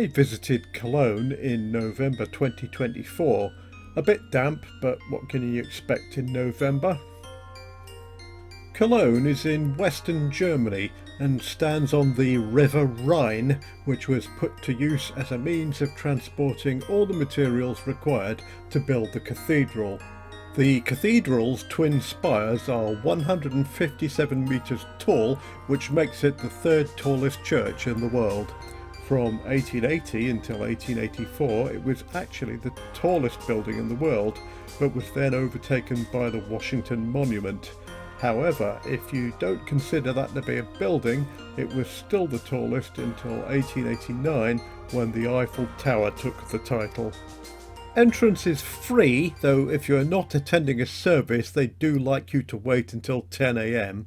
I visited Cologne in November 2024. A bit damp, but what can you expect in November? Cologne is in western Germany and stands on the River Rhine, which was put to use as a means of transporting all the materials required to build the cathedral. The cathedral's twin spires are 157 metres tall, which makes it the third tallest church in the world. From 1880 until 1884 it was actually the tallest building in the world, but was then overtaken by the Washington Monument. However, if you don't consider that to be a building, it was still the tallest until 1889 when the Eiffel Tower took the title. Entrance is free, though if you're not attending a service they do like you to wait until 10 AM.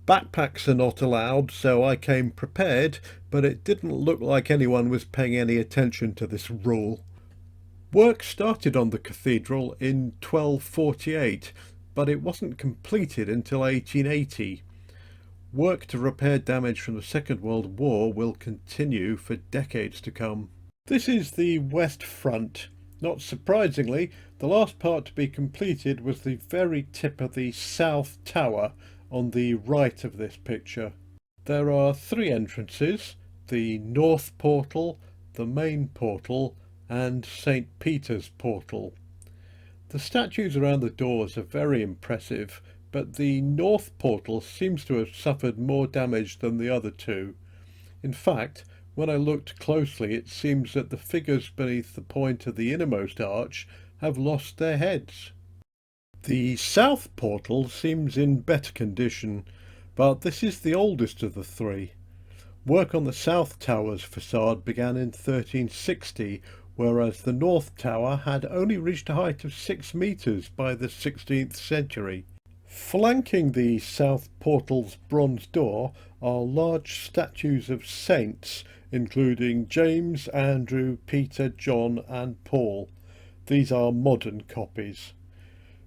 Backpacks are not allowed, so I came prepared, but it didn't look like anyone was paying any attention to this rule. Work started on the cathedral in 1248, but it wasn't completed until 1880. Work to repair damage from the Second World War will continue for decades to come. This is the west front. Not surprisingly, the last part to be completed was the very tip of the south tower on the right of this picture. There are three entrances: the north portal, the main portal and St. Peter's portal. The statues around the doors are very impressive, but the north portal seems to have suffered more damage than the other two. In fact, when I looked closely it seems that the figures beneath the point of the innermost arch have lost their heads. The south portal seems in better condition, but this is the oldest of the three. Work on the south tower's facade began in 1360, whereas the north tower had only reached a height of 6 metres by the 16th century. Flanking the south portal's bronze door are large statues of saints, including James, Andrew, Peter, John and Paul. These are modern copies.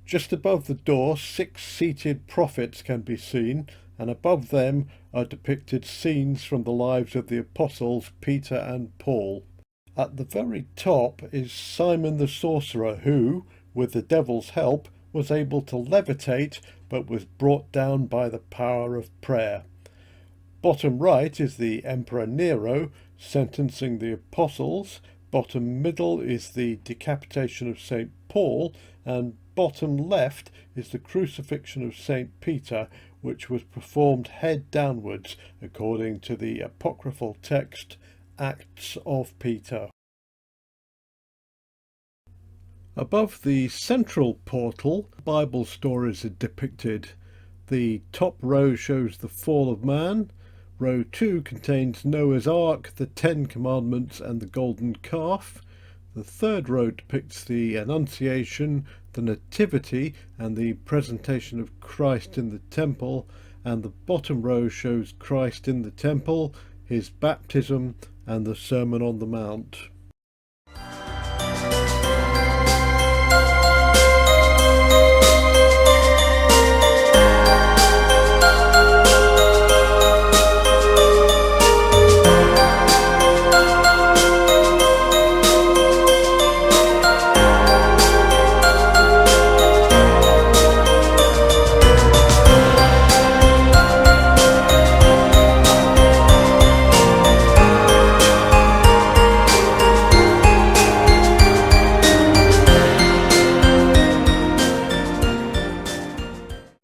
Just above the door 6 seated prophets can be seen, and above them are depicted scenes from the lives of the apostles Peter and Paul. At the very top is Simon the sorcerer who, with the devil's help, was able to levitate but was brought down by the power of prayer. Bottom right is the Emperor Nero sentencing the apostles, bottom middle is the decapitation of St. Paul, and bottom left is the crucifixion of St. Peter, which was performed head downwards according to the apocryphal text Acts of Peter. Above the central portal, Bible stories are depicted. The top row shows the fall of man. Row 2 contains Noah's Ark, the 10 Commandments and the golden calf. The third row depicts the Annunciation, the Nativity and the presentation of Christ in the temple, and the bottom row shows Christ in the temple, his baptism and the Sermon on the Mount.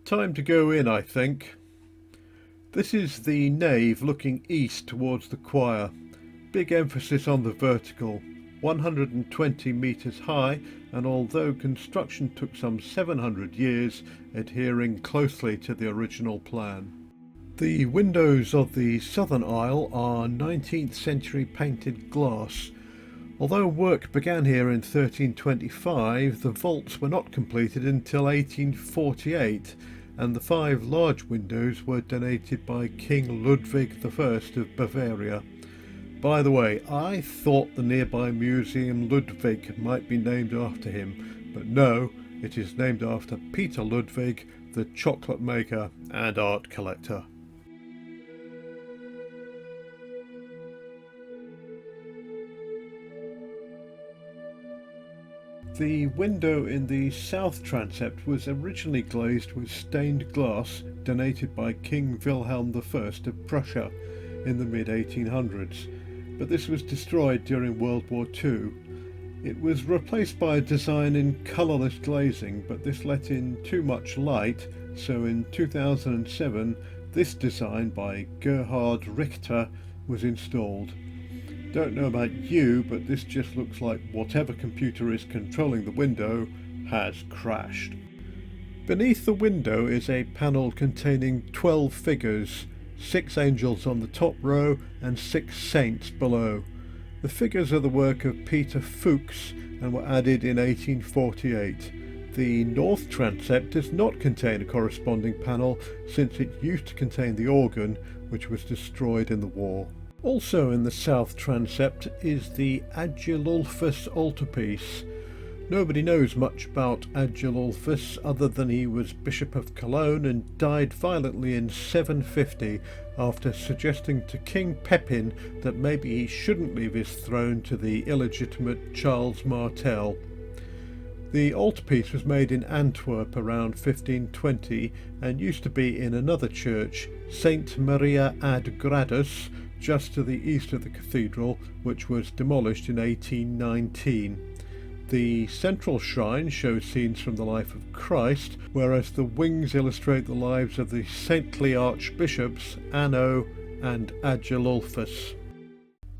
Time to go in, I think. This is the nave looking east towards the choir. Big emphasis on the vertical, 120 metres high, and although construction took some 700 years, adhering closely to the original plan. The windows of the southern aisle are 19th century painted glass. Although work began here in 1325, the vaults were not completed until 1848, and the 5 large windows were donated by King Ludwig I of Bavaria. By the way, I thought the nearby museum Ludwig might be named after him, but no, it is named after Peter Ludwig, the chocolate maker and art collector. The window in the south transept was originally glazed with stained glass donated by King Wilhelm I of Prussia in the mid-1800s, but this was destroyed during World War II. It was replaced by a design in colourless glazing, but this let in too much light, so in 2007 this design by Gerhard Richter was installed. Don't know about you, but this just looks like whatever computer is controlling the window has crashed. Beneath the window is a panel containing 12 figures, 6 angels on the top row and 6 saints below. The figures are the work of Peter Fuchs and were added in 1848. The north transept does not contain a corresponding panel since it used to contain the organ, which was destroyed in the war. Also in the south transept is the Agilulfus altarpiece. Nobody knows much about Agilulfus other than he was Bishop of Cologne and died violently in 750 after suggesting to King Pepin that maybe he shouldn't leave his throne to the illegitimate Charles Martel. The altarpiece was made in Antwerp around 1520 and used to be in another church, St. Maria ad Gradus, just to the east of the cathedral, which was demolished in 1819. The central shrine shows scenes from the life of Christ, whereas the wings illustrate the lives of the saintly archbishops Anno and Agilulfus.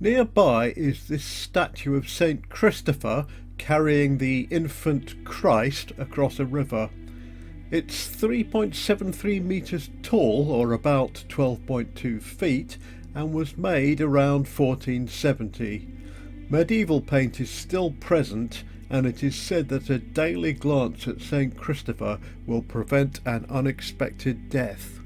Nearby is this statue of Saint Christopher carrying the infant Christ across a river. It's 3.73 metres tall, or about 12.2 feet, and was made around 1470. Medieval paint is still present, and it is said that a daily glance at St. Christopher will prevent an unexpected death.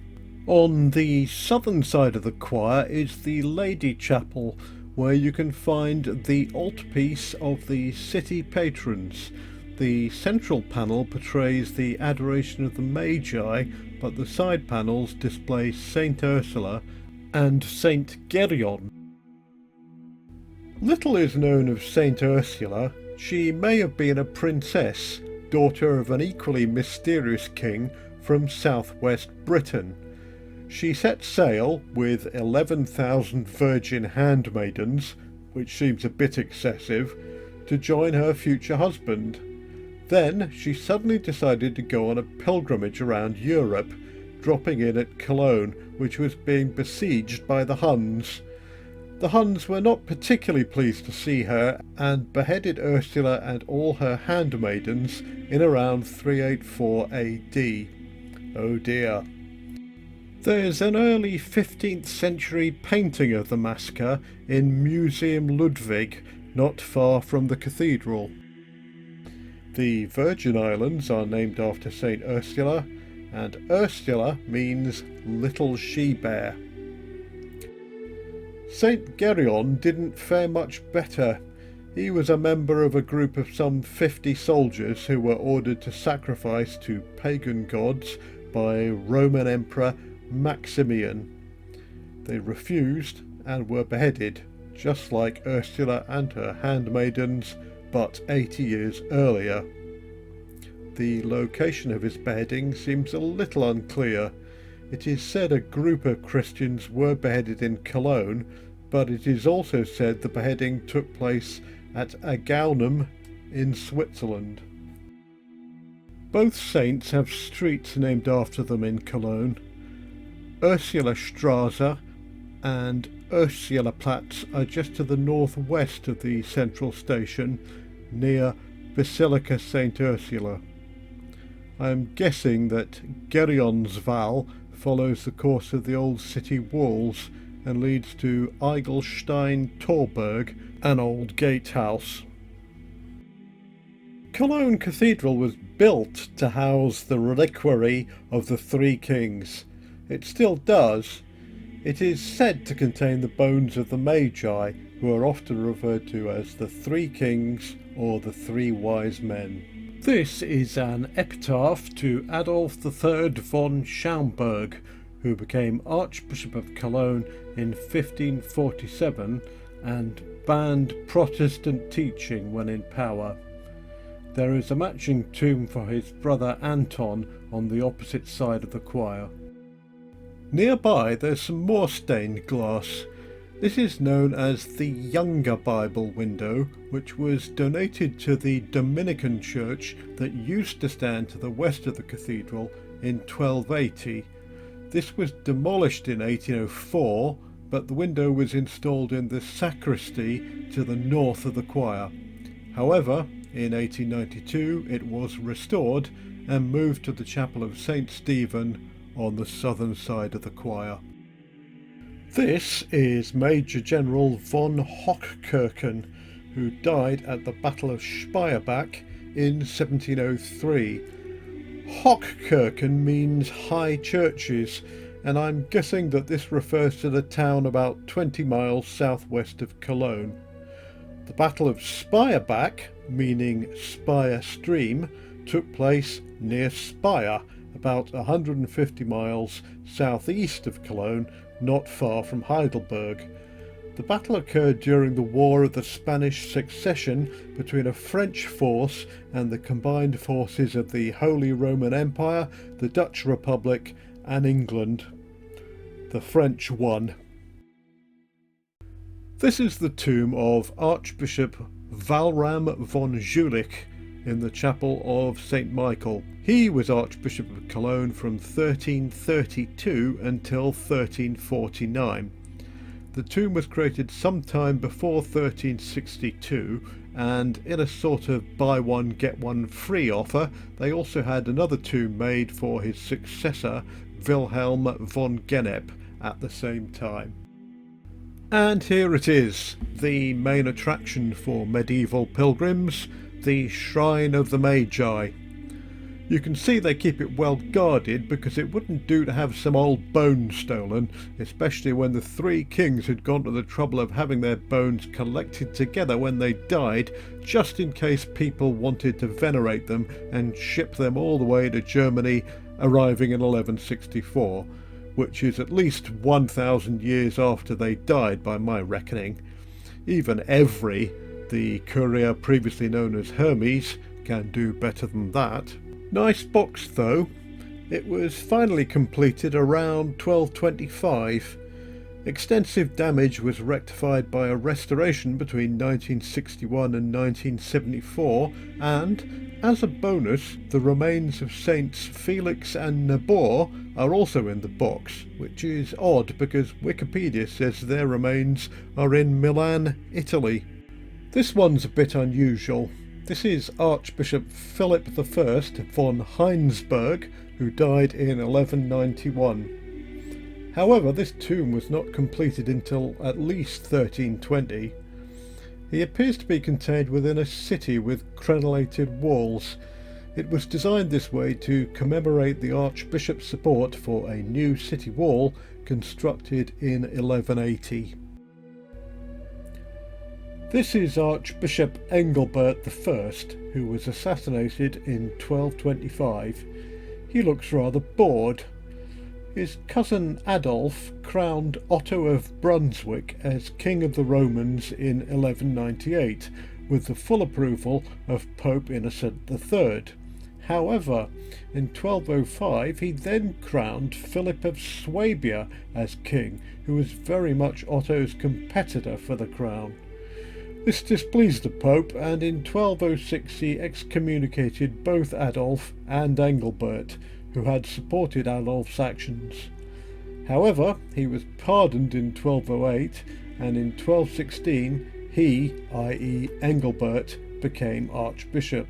On the southern side of the choir is the Lady Chapel, where you can find the altarpiece of the city patrons. The central panel portrays the adoration of the Magi, but the side panels display Saint Ursula and Saint Geryon. Little is known of Saint Ursula. She may have been a princess, daughter of an equally mysterious king from southwest Britain. She set sail with 11,000 virgin handmaidens, which seems a bit excessive, to join her future husband. Then she suddenly decided to go on a pilgrimage around Europe, dropping in at Cologne, which was being besieged by the Huns. The Huns were not particularly pleased to see her and beheaded Ursula and all her handmaidens in around 384 AD. Oh dear. There's an early 15th century painting of the massacre in Museum Ludwig, not far from the cathedral. The Virgin Islands are named after Saint Ursula, and Ursula means little she-bear. Saint Geryon didn't fare much better. He was a member of a group of some 50 soldiers who were ordered to sacrifice to pagan gods by Roman Emperor Maximian. They refused and were beheaded, just like Ursula and her handmaidens, but 80 years earlier. The location of his beheading seems a little unclear. It is said a group of Christians were beheaded in Cologne, but it is also said the beheading took place at Agaunum in Switzerland. Both saints have streets named after them in Cologne. Ursulastraße and Ursulaplatz are just to the northwest of the central station, near Basilica St. Ursula. I am guessing that Geryonsval follows the course of the old city walls and leads to Eigelstein Torberg, an old gatehouse. Cologne Cathedral was built to house the reliquary of the three kings. It still does. It is said to contain the bones of the Magi, who are often referred to as the Three Kings or the Three Wise Men. This is an epitaph to Adolf III von Schaumburg, who became Archbishop of Cologne in 1547 and banned Protestant teaching when in power. There is a matching tomb for his brother Anton on the opposite side of the choir. Nearby there's some more stained glass. This is known as the Younger Bible window, which was donated to the Dominican church that used to stand to the west of the cathedral in 1280. This was demolished in 1804, but the window was installed in the sacristy to the north of the choir. However, in 1892 it was restored and moved to the chapel of St. Stephen on the southern side of the choir. This is Major General von Hochkirchen, who died at the Battle of Speyerbach in 1703. Hochkirchen means high churches, and I'm guessing that this refers to the town about 20 miles southwest of Cologne. The Battle of Speyerbach, meaning Speyer Stream, took place near Speyer, about 150 miles southeast of Cologne, not far from Heidelberg. The battle occurred during the War of the Spanish Succession between a French force and the combined forces of the Holy Roman Empire, the Dutch Republic and England. The French won. This is the tomb of Archbishop Walram von Jülich in the chapel of St. Michael. He was Archbishop of Cologne from 1332 until 1349. The tomb was created sometime before 1362, and in a sort of buy one get one free offer, they also had another tomb made for his successor, Wilhelm von Gennep, at the same time. And here it is, the main attraction for medieval pilgrims, the Shrine of the Magi. You can see they keep it well guarded because it wouldn't do to have some old bones stolen, especially when the three kings had gone to the trouble of having their bones collected together when they died, just in case people wanted to venerate them and ship them all the way to Germany, arriving in 1164, which is at least 1,000 years after they died by my reckoning. Even Evry, the courier previously known as Hermes, can do better than that. Nice box though. It was finally completed around 1225. Extensive damage was rectified by a restoration between 1961 and 1974, and, as a bonus, the remains of Saints Felix and Nabor are also in the box, which is odd because Wikipedia says their remains are in Milan, Italy. This one's a bit unusual. This is Archbishop Philip I von Heinsberg, who died in 1191. However, this tomb was not completed until at least 1320. He appears to be contained within a city with crenellated walls. It was designed this way to commemorate the Archbishop's support for a new city wall constructed in 1180. This is Archbishop Engelbert I, who was assassinated in 1225. He looks rather bored. His cousin Adolf crowned Otto of Brunswick as King of the Romans in 1198, with the full approval of Pope Innocent III. However, in 1205 he then crowned Philip of Swabia as king, who was very much Otto's competitor for the crown. This displeased the Pope, and in 1206 he excommunicated both Adolf and Engelbert, who had supported Adolf's actions. However, he was pardoned in 1208, and in 1216 he, i.e. Engelbert, became Archbishop.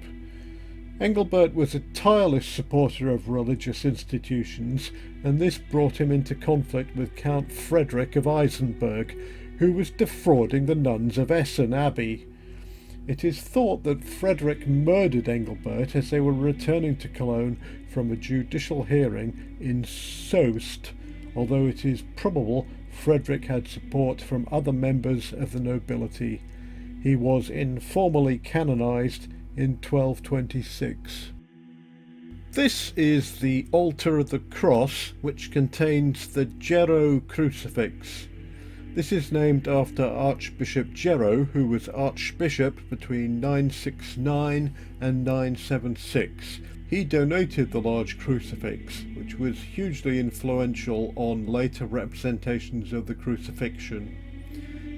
Engelbert was a tireless supporter of religious institutions, and this brought him into conflict with Count Frederick of Eisenberg, who was defrauding the nuns of Essen Abbey. It is thought that Frederick murdered Engelbert as they were returning to Cologne from a judicial hearing in Soest, although it is probable Frederick had support from other members of the nobility. He was informally canonized in 1226. This is the altar of the cross, which contains the Gero crucifix. This is named after Archbishop Gero, who was Archbishop between 969 and 976. He donated the large crucifix, which was hugely influential on later representations of the crucifixion.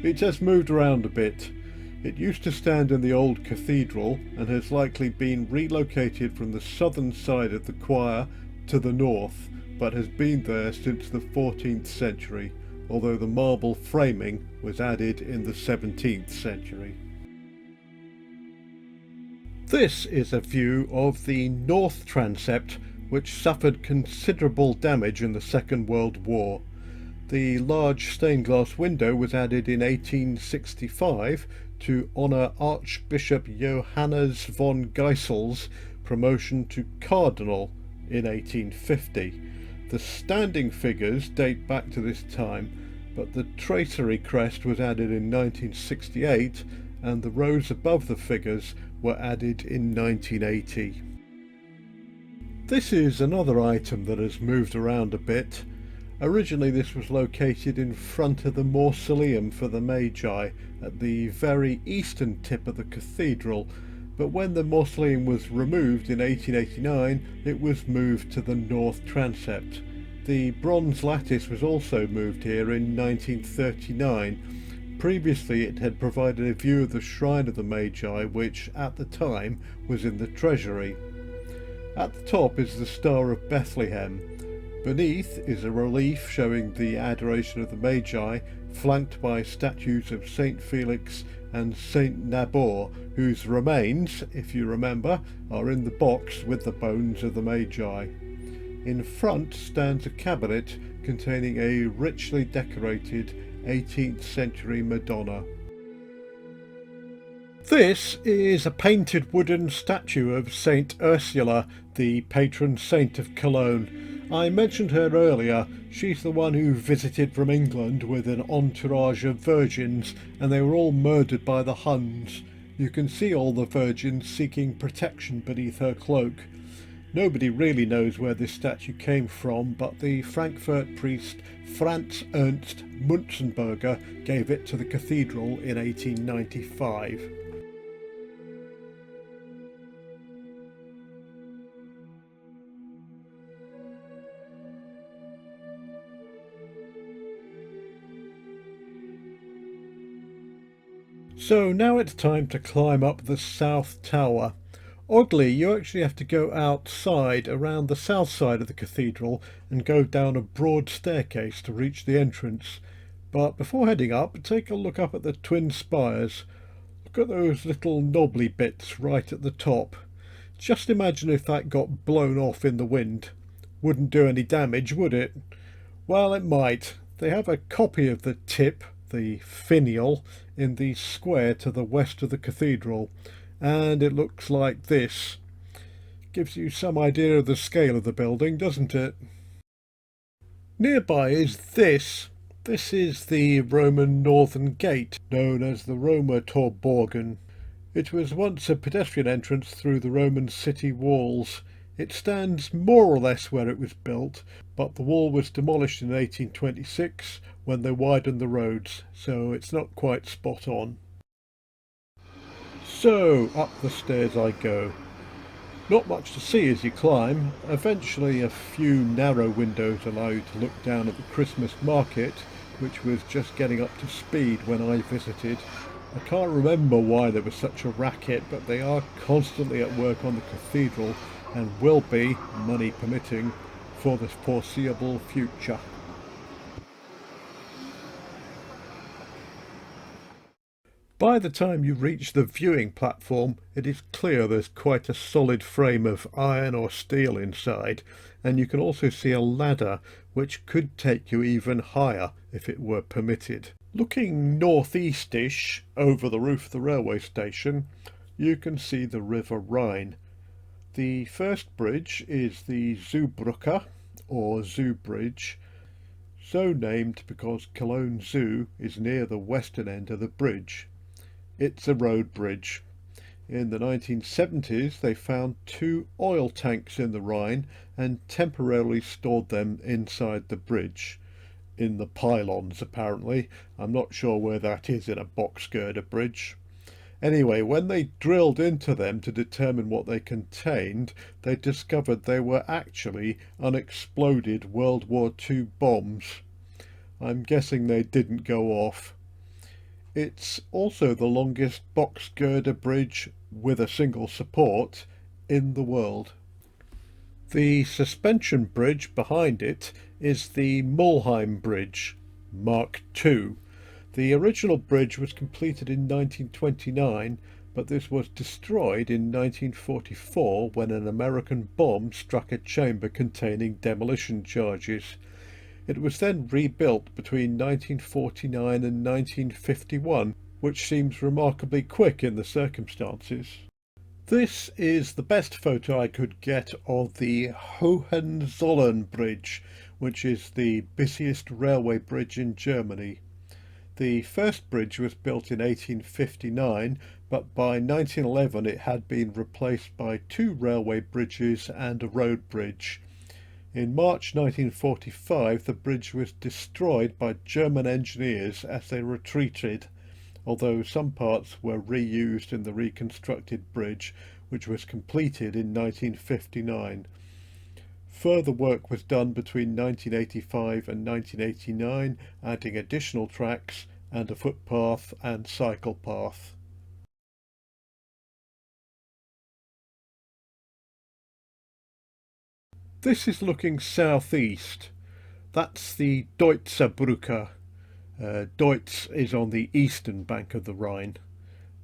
It has moved around a bit. It used to stand in the old cathedral and has likely been relocated from the southern side of the choir to the north, but has been there since the 14th century, although the marble framing was added in the 17th century. This is a view of the north transept, which suffered considerable damage in the Second World War. The large stained glass window was added in 1865 to honour Archbishop Johannes von Geisel's promotion to Cardinal in 1850. The standing figures date back to this time, but the tracery crest was added in 1968 and the rows above the figures were added in 1980. This is another item that has moved around a bit. Originally this was located in front of the mausoleum for the Magi at the very eastern tip of the cathedral, but when the mausoleum was removed in 1889 it was moved to the north transept. The bronze lattice was also moved here in 1939. Previously it had provided a view of the Shrine of the Magi, which at the time was in the treasury. At the top is the Star of Bethlehem. Beneath is a relief showing the Adoration of the Magi, flanked by statues of Saint Felix and Saint Nabor, whose remains, if you remember, are in the box with the bones of the Magi. In front stands a cabinet containing a richly decorated 18th century Madonna. This is a painted wooden statue of Saint Ursula, the patron saint of Cologne. I mentioned her earlier. She's the one who visited from England with an entourage of virgins, and they were all murdered by the Huns. You can see all the virgins seeking protection beneath her cloak. Nobody really knows where this statue came from, but the Frankfurt priest Franz Ernst Munzenberger gave it to the cathedral in 1895. So now it's time to climb up the south tower. Oddly, you actually have to go outside around the south side of the cathedral and go down a broad staircase to reach the entrance. But before heading up, take a look up at the twin spires. Look at those little knobbly bits right at the top. Just imagine if that got blown off in the wind. Wouldn't do any damage, would it? Well, it might. They have a copy of the tip, the finial, in the square to the west of the cathedral, and it looks like this. Gives you some idea of the scale of the building, doesn't it? Nearby is this. This is the Roman northern gate, known as the Roma Torborgen. It was once a pedestrian entrance through the Roman city walls. It stands more or less where it was built, but the wall was demolished in 1826 when they widened the roads, so it's not quite spot on. So, up the stairs I go. Not much to see as you climb. Eventually a few narrow windows allow you to look down at the Christmas market, which was just getting up to speed when I visited. I can't remember why there was such a racket, but they are constantly at work on the cathedral and will be, money permitting, for the foreseeable future. By the time you reach the viewing platform, it is clear there's quite a solid frame of iron or steel inside, and you can also see a ladder which could take you even higher if it were permitted. Looking northeastish over the roof of the railway station, you can see the River Rhine. The first bridge is the Zoobrücke, or Zoo Bridge, so named because Cologne Zoo is near the western end of the bridge. It's a road bridge. In the 1970s they found 2 oil tanks in the Rhine and temporarily stored them inside the bridge. in the pylons apparently. I'm not sure where that is in a box girder bridge. Anyway, when they drilled into them to determine what they contained, they discovered they were actually unexploded World War II bombs. I'm guessing they didn't go off. It's also the longest box girder bridge with a single support in the world. The suspension bridge behind it is the Mulheim Bridge, Mark II. The original bridge was completed in 1929, but this was destroyed in 1944 when an American bomb struck a chamber containing demolition charges. It was then rebuilt between 1949 and 1951, which seems remarkably quick in the circumstances. This is the best photo I could get of the Hohenzollern Bridge, which is the busiest railway bridge in Germany. The first bridge was built in 1859, but by 1911 it had been replaced by two railway bridges and a road bridge. In March 1945 the bridge was destroyed by German engineers as they retreated, although some parts were reused in the reconstructed bridge, which was completed in 1959. Further work was done between 1985 and 1989, adding additional tracks and a footpath and cycle path. This is looking southeast. That's the Deutzer Brücke. Deutz is on the eastern bank of the Rhine.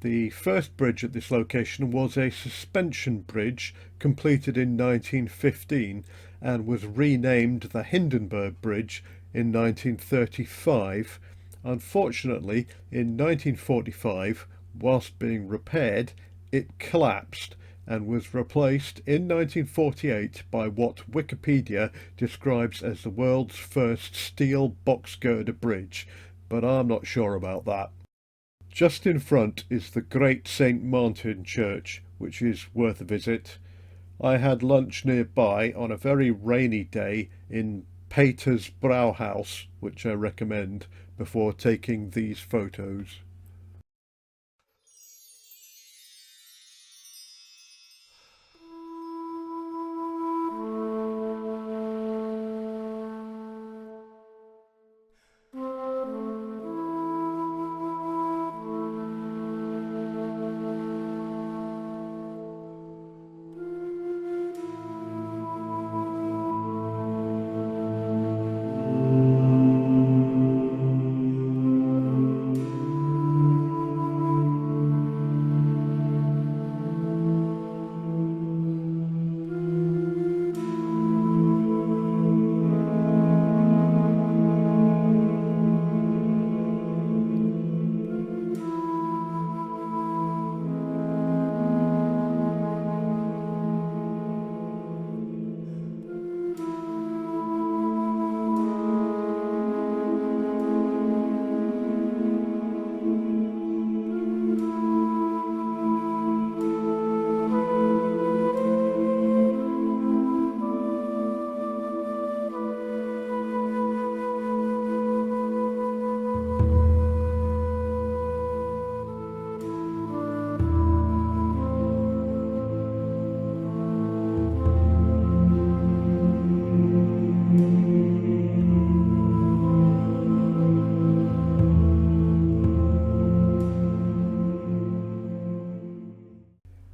The first bridge at this location was a suspension bridge completed in 1915 and was renamed the Hindenburg Bridge in 1935. Unfortunately, in 1945, whilst being repaired, it collapsed and was replaced in 1948 by what Wikipedia describes as the world's first steel box girder bridge, but I'm not sure about that. Just in front is the Great St. Martin Church, which is worth a visit. I had lunch nearby on a very rainy day in Peter's Brauhaus, which I recommend, before taking these photos.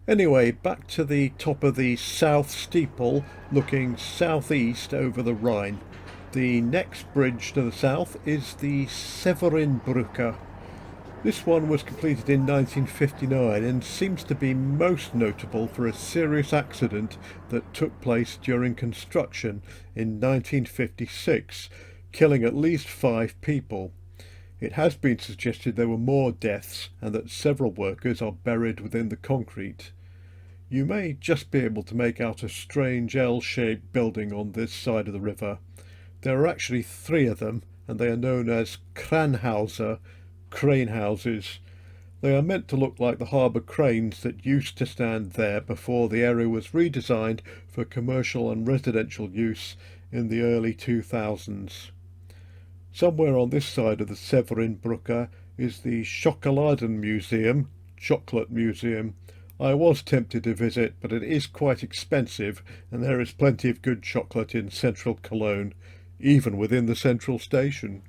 Anyway, back to the top of the south steeple, looking southeast over the Rhine. The next bridge to the south is the Severinbrücke. This one was completed in 1959 and seems to be most notable for a serious accident that took place during construction in 1956, killing at least 5 people. It has been suggested there were more deaths and that several workers are buried within the concrete. You may just be able to make out a strange L-shaped building on this side of the river. There are actually 3 of them, and they are known as Kranhäuser, crane houses. They are meant to look like the harbour cranes that used to stand there before the area was redesigned for commercial and residential use in the early 2000s. Somewhere on this side of the Severinbrücke is the Schokoladen Museum, Chocolate Museum. I was tempted to visit, but it is quite expensive, and there is plenty of good chocolate in central Cologne, even within the central station.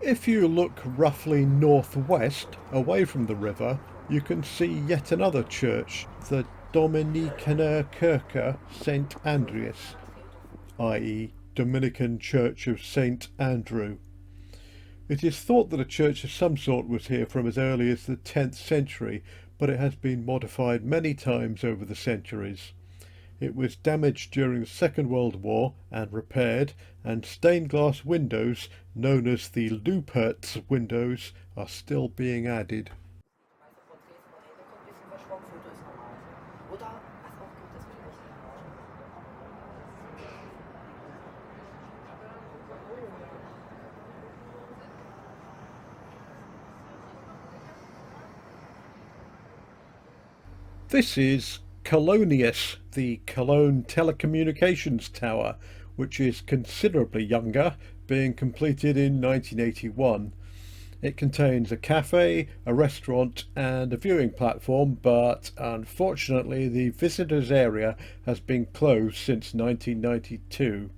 If you look roughly northwest, away from the river, you can see yet another church, the Dominikaner Kirche St. Andreas, i.e. Dominican Church of St. Andrew. It is thought that a church of some sort was here from as early as the 10th century, but it has been modified many times over the centuries. It was damaged during the Second World War and repaired, and stained glass windows, known as the Lüpertz windows, are still being added. This is Colonius, the Cologne Telecommunications Tower, which is considerably younger, being completed in 1981. It contains a cafe, a restaurant and a viewing platform, but unfortunately the visitors area has been closed since 1992.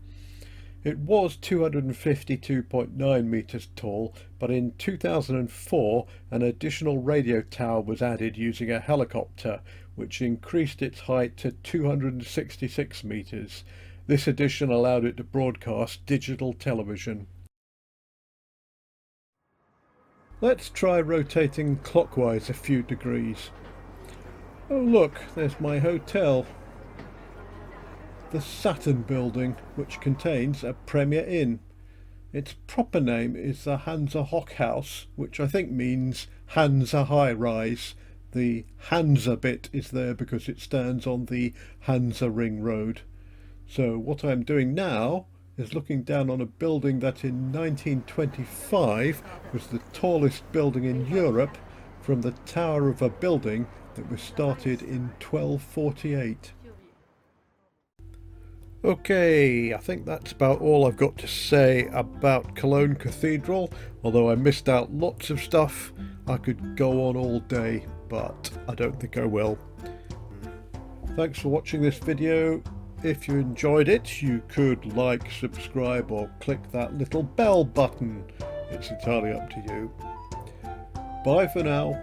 It was 252.9 metres tall, but in 2004 an additional radio tower was added using a helicopter, which increased its height to 266 metres. This addition allowed it to broadcast digital television. Let's try rotating clockwise a few degrees. Oh look, there's my hotel. The Saturn building, which contains a Premier Inn. Its proper name is the Hansa Hochhaus, which I think means Hansa High Rise. The Hansa bit is there because it stands on the Hansa Ring Road. So what I'm doing now is looking down on a building that in 1925 was the tallest building in Europe, from the tower of a building that was started in 1248. Okay, I think that's about all I've got to say about Cologne Cathedral. Although I missed out lots of stuff, I could go on all day, but I don't think I will. Thanks for watching this video. If you enjoyed it, you could like, subscribe or click that little bell button. It's entirely up to you. Bye for now.